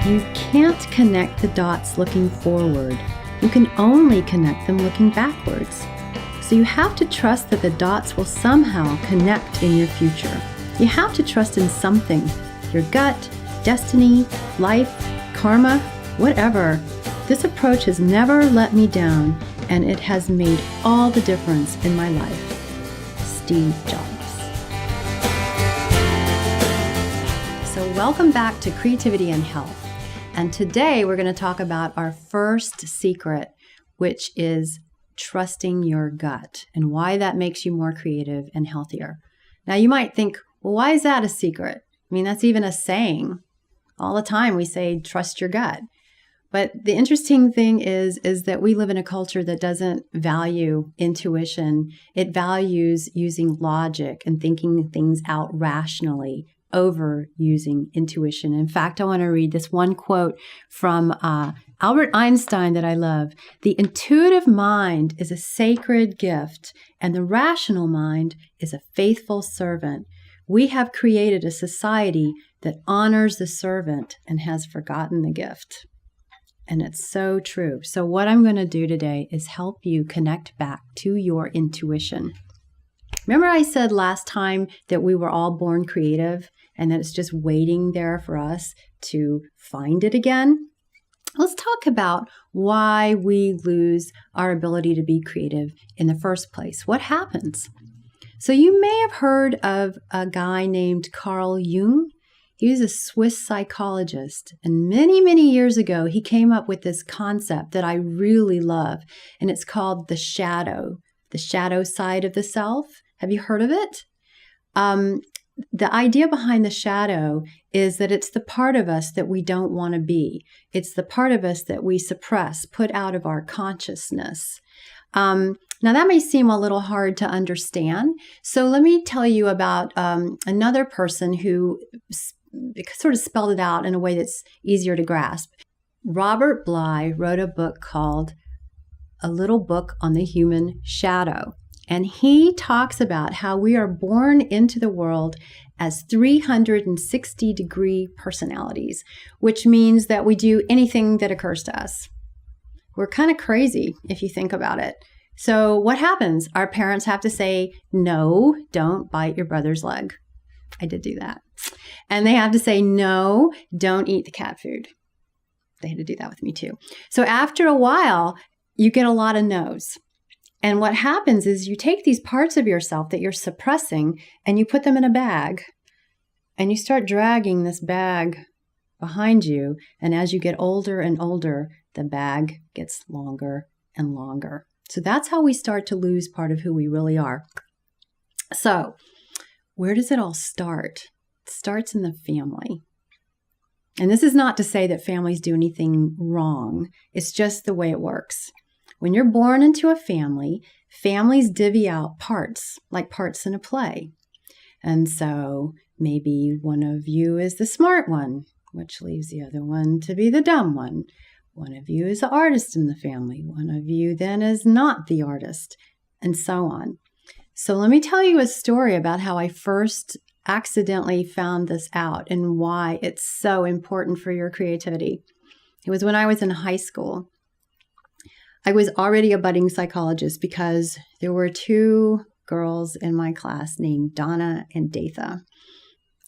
You can't connect the dots looking forward. You can only connect them looking backwards. So you have to trust that the dots will somehow connect in your future. You have to trust in something, your gut, destiny, life, karma, whatever. This approach has never let me down, and it has made all the difference in my life. Steve Jobs. So welcome back to Creativity and Health. And today we're going to talk about our first secret, which is trusting your gut and why that makes you more creative and healthier. Now you might think, well, why is that a secret? I mean, that's even a saying. All the time we say, trust your gut. But the interesting thing is that we live in a culture that doesn't value intuition. It values using logic and thinking things out rationally over using intuition. In fact, I want to read this one quote from Albert Einstein that I love. The intuitive mind is a sacred gift, and the rational mind is a faithful servant. We have created a society that honors the servant and has forgotten the gift. And it's so true. So what I'm going to do today is help you connect back to your intuition. Remember I said last time that we were all born creative and that it's just waiting there for us to find it again? Let's talk about why we lose our ability to be creative in the first place. What happens? So you may have heard of a guy named Carl Jung. He was a Swiss psychologist, and many, many years ago, he came up with this concept that I really love, and it's called the shadow side of the self. Have you heard of it? The idea behind the shadow is that it's the part of us that we don't want to be. It's the part of us that we suppress, put out of our consciousness. Now, that may seem a little hard to understand. So let me tell you about another person who sort of spelled it out in a way that's easier to grasp. Robert Bly wrote a book called A Little Book on the Human Shadow. And he talks about how we are born into the world as 360-degree personalities, which means that we do anything that occurs to us. We're kind of crazy if you think about it. So what happens? Our parents have to say, no, don't bite your brother's leg. I did do that. And they have to say, no, don't eat the cat food. They had to do that with me too. So after a while, you get a lot of no's. And what happens is you take these parts of yourself that you're suppressing and you put them in a bag. And you start dragging this bag behind you. And as you get older and older, the bag gets longer and longer. So that's how we start to lose part of who we really are. So where does it all start? It starts in the family. And this is not to say that families do anything wrong. It's just the way it works. When you're born into a family, families divvy out parts, like parts in a play. And so maybe one of you is the smart one, which leaves the other one to be the dumb one. One of you is the artist in the family. One of you then is not the artist, and so on. So let me tell you a story about how I first accidentally found this out and why it's so important for your creativity. It was when I was in high school. I was already a budding psychologist because there were two girls in my class named Donna and Datha,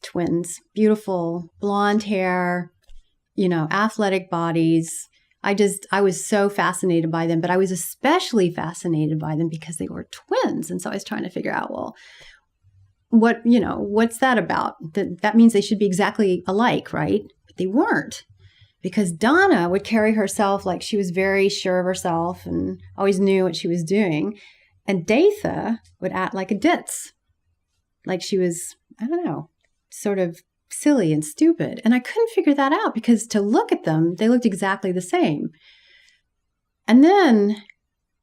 twins, beautiful, blonde hair, athletic bodies. I was so fascinated by them, but I was especially fascinated by them because they were twins. And so I was trying to figure out, well, what's that about? That means they should be exactly alike, right? But they weren't. Because Donna would carry herself like she was very sure of herself and always knew what she was doing. And Datha would act like a ditz. Like she was, sort of silly and stupid. And I couldn't figure that out because to look at them, they looked exactly the same. And then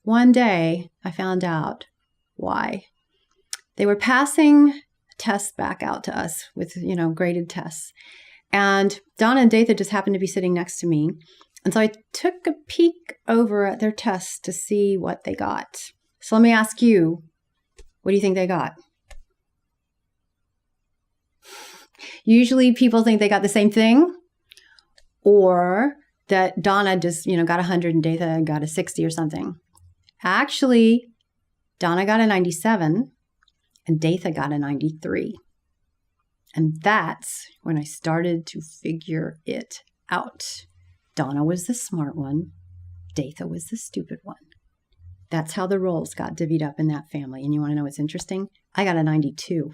one day I found out why. They were passing tests back out to us with, graded tests. And Donna and Datha just happened to be sitting next to me. And so I took a peek over at their tests to see what they got. So let me ask you, what do you think they got? Usually people think they got the same thing. or that Donna just, got 100 and Datha got a 60 or something. Actually, Donna got a 97 and Datha got a 93. And that's when I started to figure it out. Donna was the smart one. Datha was the stupid one. That's how the roles got divvied up in that family. And you want to know what's interesting? I got a 92.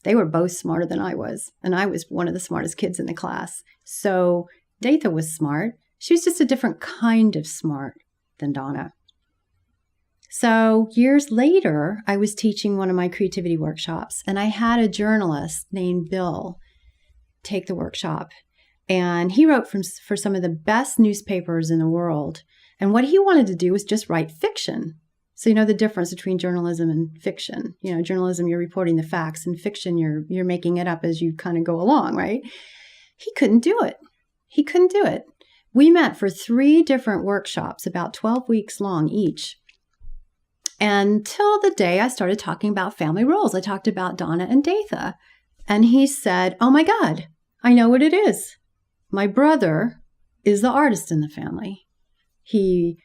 They were both smarter than I was. And I was one of the smartest kids in the class. So Datha was smart. She was just a different kind of smart than Donna. So years later, I was teaching one of my creativity workshops, and I had a journalist named Bill take the workshop. And he wrote for some of the best newspapers in the world. And what he wanted to do was just write fiction. So you know the difference between journalism and fiction. Journalism, you're reporting the facts, and fiction, you're making it up as you kind of go along, right? He couldn't do it. He couldn't do it. We met for 3 different workshops, about 12 weeks long each. Until the day I started talking about family roles. I talked about Donna and Datha. And he said, "Oh my God, I know what it is. My brother is the artist in the family." He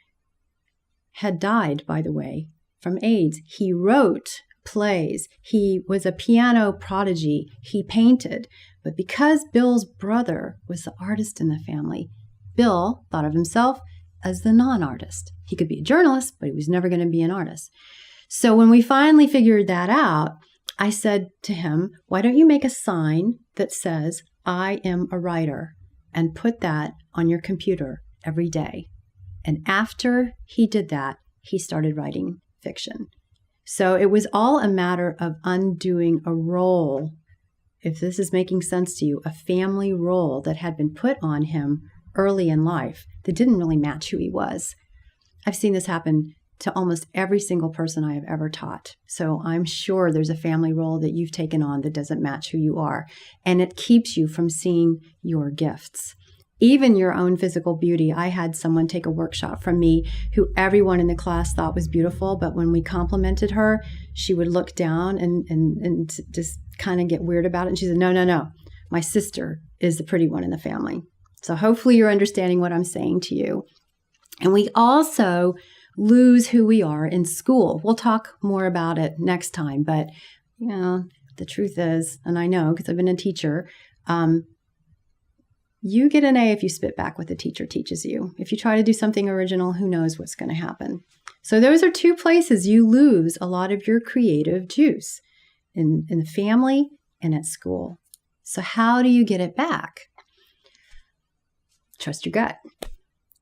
had died, by the way, from AIDS. He wrote plays. He was a piano prodigy. He painted. But because Bill's brother was the artist in the family, Bill thought of himself as the non-artist. He could be a journalist, but he was never going to be an artist. So when we finally figured that out, I said to him, "Why don't you make a sign that says, 'I am a writer,' and put that on your computer every day." And after he did that, he started writing fiction. So it was all a matter of undoing a role, if this is making sense to you, a family role that had been put on him early in life that didn't really match who he was. I've seen this happen to almost every single person I have ever taught. So I'm sure there's a family role that you've taken on that doesn't match who you are. And it keeps you from seeing your gifts. Even your own physical beauty. I had someone take a workshop from me who everyone in the class thought was beautiful, but when we complimented her, she would look down and just kind of get weird about it. And she said, no, my sister is the pretty one in the family. So hopefully you're understanding what I'm saying to you. And we also lose who we are in school. We'll talk more about it next time, but the truth is, and I know because I've been a teacher, you get an A if you spit back what the teacher teaches you. If you try to do something original, who knows what's going to happen. So those are 2 places you lose a lot of your creative juice, in the family and at school. So how do you get it back? Trust your gut.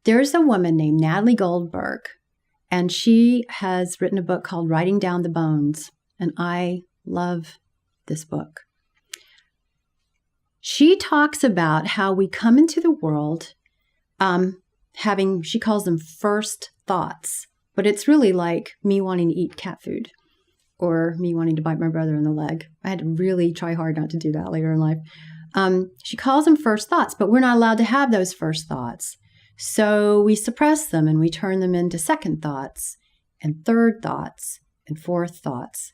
There's a woman named Natalie Goldberg, and she has written a book called Writing Down the Bones, and I love this book. She talks about how we come into the world having, she calls them first thoughts, but it's really like me wanting to eat cat food or me wanting to bite my brother in the leg. I had to really try hard not to do that later in life. She calls them first thoughts, but we're not allowed to have those first thoughts. So we suppress them and we turn them into second thoughts and third thoughts and fourth thoughts.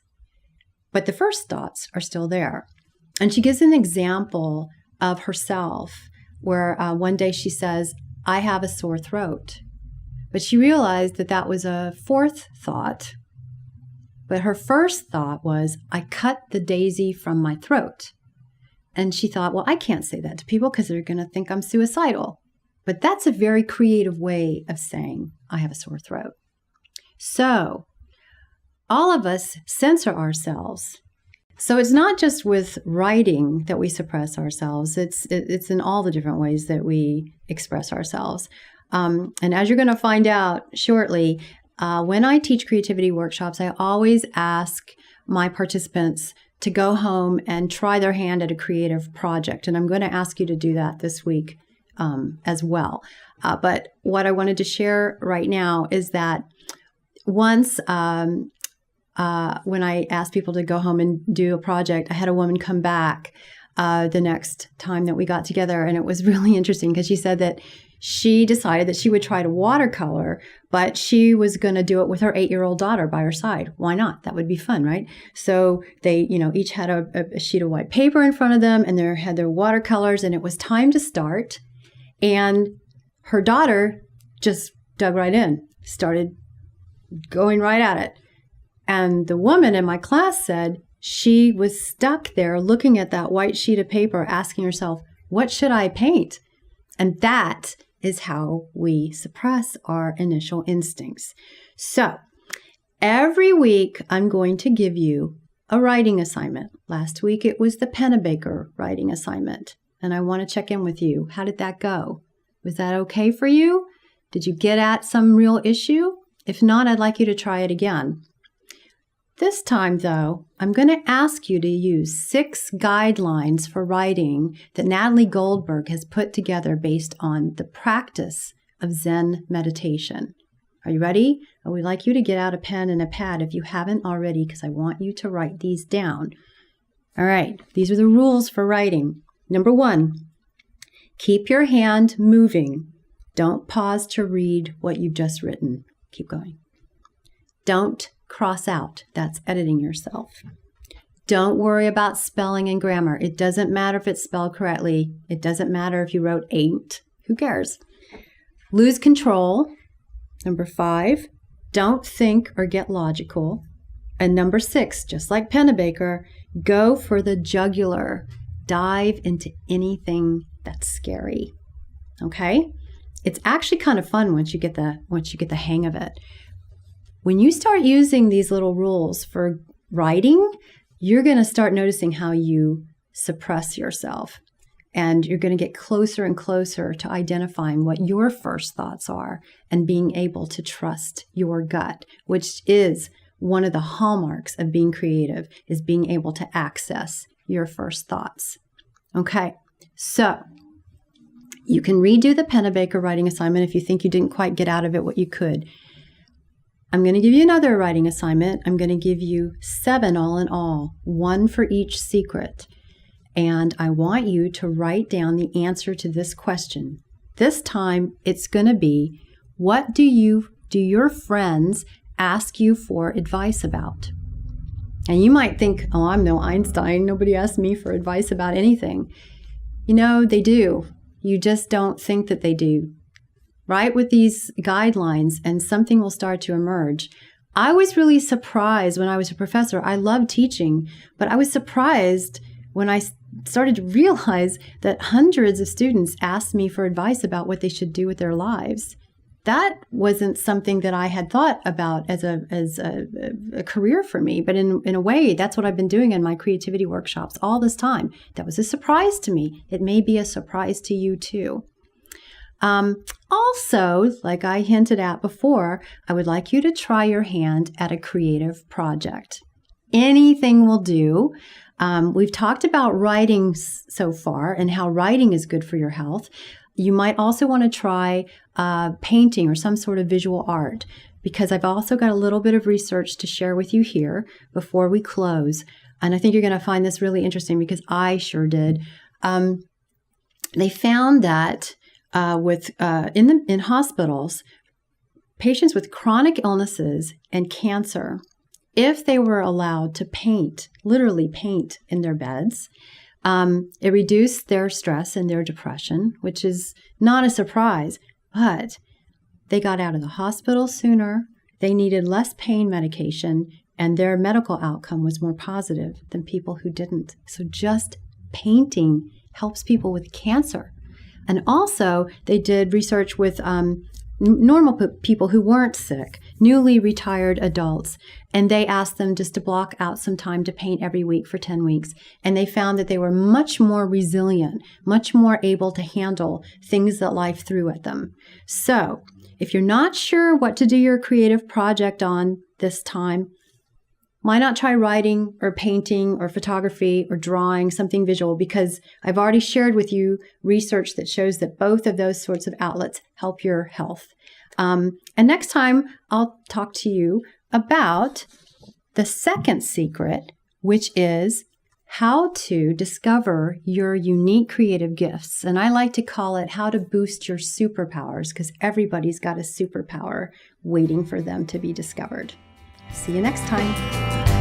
But the first thoughts are still there. And she gives an example of herself where one day she says, "I have a sore throat." But she realized that that was a fourth thought. But her first thought was, "I cut the daisy from my throat." And she thought, well, I can't say that to people because they're going to think I'm suicidal. But that's a very creative way of saying, I have a sore throat. So all of us censor ourselves. So it's not just with writing that we suppress ourselves. It's in all the different ways that we express ourselves. And as you're going to find out shortly, when I teach creativity workshops, I always ask my participants to go home and try their hand at a creative project. And I'm going to ask you to do that this week as well. But what I wanted to share right now is that once when I asked people to go home and do a project, I had a woman come back the next time that we got together. And it was really interesting because she said that she decided that she would try to watercolor, but she was going to do it with her 8-year-old daughter by her side. Why not? That would be fun, right? So they, each had a sheet of white paper in front of them and they had their watercolors, and it was time to start. And her daughter just dug right in, started going right at it. And the woman in my class said she was stuck there looking at that white sheet of paper, asking herself, what should I paint? And that is how we suppress our initial instincts. So every week, I'm going to give you a writing assignment. Last week, it was the Pennebaker writing assignment. And I want to check in with you. How did that go? Was that okay for you? Did you get at some real issue? If not, I'd like you to try it again. This time, though, I'm going to ask you to use 6 guidelines for writing that Natalie Goldberg has put together based on the practice of Zen meditation. Are you ready? I would like you to get out a pen and a pad if you haven't already, because I want you to write these down. All right, these are the rules for writing. Number 1, keep your hand moving. Don't pause to read what you've just written. Keep going. Don't cross out. That's editing yourself. Don't worry about spelling and grammar. It doesn't matter if it's spelled correctly. It doesn't matter if you wrote ain't. Who cares? Lose control. Number 5, don't think or get logical. And number 6, just like Pennebaker, go for the jugular. Dive into anything that's scary. Okay? It's actually kind of fun once you get the hang of it. When you start using these little rules for writing, you're going to start noticing how you suppress yourself. And you're going to get closer and closer to identifying what your first thoughts are and being able to trust your gut, which is one of the hallmarks of being creative, is being able to access your first thoughts. Okay, so you can redo the Pennebaker writing assignment if you think you didn't quite get out of it what you could. I'm going to give you another writing assignment. I'm going to give you 7 all in all, 1 for each secret. And I want you to write down the answer to this question. This time it's going to be, what do your friends ask you for advice about? And you might think, oh, I'm no Einstein. Nobody asks me for advice about anything. You know, they do. You just don't think that they do. Write with these guidelines and something will start to emerge. I was really surprised when I was a professor. I loved teaching, but I was surprised when I started to realize that hundreds of students asked me for advice about what they should do with their lives. That wasn't something that I had thought about as a career for me, but in a way, that's what I've been doing in my creativity workshops all this time. That was a surprise to me. It may be a surprise to you too. Also, like I hinted at before, I would like you to try your hand at a creative project. Anything will do. We've talked about writing so far and how writing is good for your health. You might also want to try painting or some sort of visual art, because I've also got a little bit of research to share with you here before we close. And I think you're going to find this really interesting because I sure did. They found that in hospitals, patients with chronic illnesses and cancer, if they were allowed to paint, literally paint in their beds, it reduced their stress and their depression, which is not a surprise, but they got out of the hospital sooner, they needed less pain medication, and their medical outcome was more positive than people who didn't. So just painting helps people with cancer. And also, they did research with normal people who weren't sick, newly retired adults, and they asked them just to block out some time to paint every week for 10 weeks. And they found that they were much more resilient, much more able to handle things that life threw at them. So, if you're not sure what to do your creative project on this time, why not try writing or painting or photography or drawing something visual? Because I've already shared with you research that shows that both of those sorts of outlets help your health. And next time, I'll talk to you about the second secret, which is how to discover your unique creative gifts. And I like to call it how to boost your superpowers, because everybody's got a superpower waiting for them to be discovered. See you next time.